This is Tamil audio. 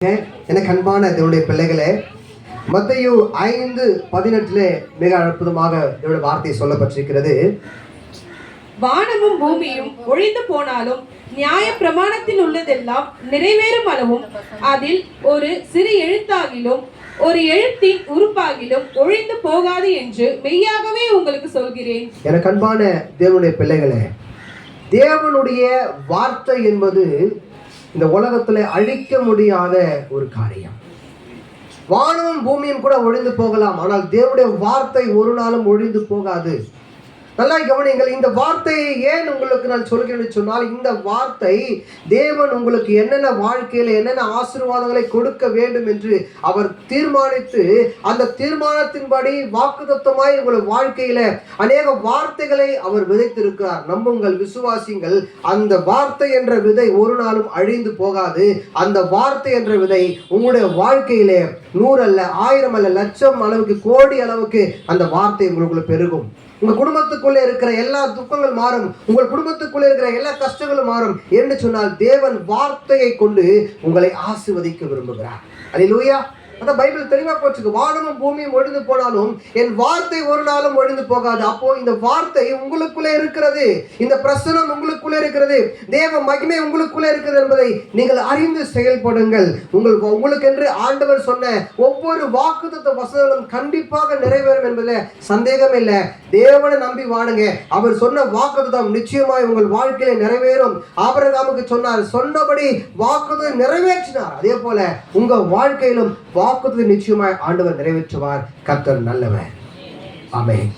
எனக்கு அன்பான தேவனுடைய பிள்ளைகளே, மத்தேயு 5:18 மிக அற்புதமாக தேவனுடைய வார்த்தை சொல்லப்பட்டிருக்கிறது. வானமும் பூமியும் ஒழிந்து போனாலும் நியாய பிரமாணத்தில் உள்ளதெல்லாம் நிறைவேறும் அளவும் அதில் ஒரு சிறு எழுத்தாகிலும் ஒரு எழுத்தின் உறுப்பாகிலும் ஒழிந்து போகாது என்று மெய்யாகவே உங்களுக்கு சொல்கிறேன். எனக்கு அன்பான தேவனுடைய பிள்ளைகளே, தேவனுடைய வார்த்தை என்பது இந்த உலகத்துல அழிக்க முடியாத ஒரு காரியம். வானமும் பூமியும் கூட ஒழிந்து போகலாம், ஆனால் தேவனுடைய வார்த்தை ஒரு நாளும் ஒழிந்து போகாது. நல்லா கவனிங்கள். இந்த வார்த்தையை ஏன் உங்களுக்கு நான் சொல்கிறேன்னு சொன்னால், இந்த வார்த்தை தேவன் உங்களுக்கு என்னென்ன வாழ்க்கையில என்னென்ன ஆசீர்வாதங்களை கொடுக்க வேண்டும் என்று அவர் தீர்மானித்து, அந்த தீர்மானத்தின்படி வாக்குத்தத்தமாய் உங்கள் வாழ்க்கையில அநேக வார்த்தைகளை அவர் விதைத்திருக்கிறார். நம்புங்கள், விசுவாசிங்கள். அந்த வார்த்தை என்ற விதை ஒரு நாளும் அழிந்து போகாது. அந்த வார்த்தை என்ற விதை உங்களுடைய வாழ்க்கையிலே 100 அல்ல, 1000 அல்ல, லட்சம் அளவுக்கு, கோடி அளவுக்கு அந்த வார்த்தை உங்களுக்குள்ள பெருகும். உங்க குடும்பத்துக்குள்ளே இருக்கிற எல்லா துக்கங்கள் மாறும், உங்கள் குடும்பத்துக்குள்ளே இருக்கிற எல்லா கஷ்டங்களும் மாறும் என்று சொன்னால் தேவன் வார்த்தையை கொண்டு உங்களை ஆசீர்வதிக்க விரும்புகிறார். அல்லேலூயா. அதான் பைபிள் தெளிவா போச்சுக்கு, வானமும் பூமியும் ஒழிந்து போனாலும் என் வார்த்தை ஒரு நாளும் ஒழிந்து போகாது. அப்போ இந்த வார்த்தை உங்களுக்குள்ளே இருக்கிறது, இந்த பிரசனம் உங்களுக்குள்ளே இருக்கிறது, தேவ மகிமை உங்களுக்குள்ளே இருக்கிறது என்பதை நீங்கள் அறிந்து செயல்படுங்கள். உங்களுக்கு என்று ஆண்டவர் சொன்ன ஒவ்வொரு வாக்குத்தத்த வசனங்களும் கண்டிப்பாக நிறைவேறும் என்பதில் சந்தேகம் இல்லை. தேவனை நம்பி வாடுங்க. அவர் சொன்ன வாக்குத்தத்தம் நிச்சயமாய் உங்கள் வாழ்க்கையில நிறைவேறும். ஆபிரகாமுக்கு சொன்னார், சொன்னபடி வாக்குத்தத்தம் நிறைவேற்றினார். அதே போல உங்க வாழ்க்கையிலும் வாக்குத்தத்தத்தை நிச்சயமாய் ஆண்டவர் நிறைவேற்றுவார். கர்த்தர் நல்லவர். ஆமென்.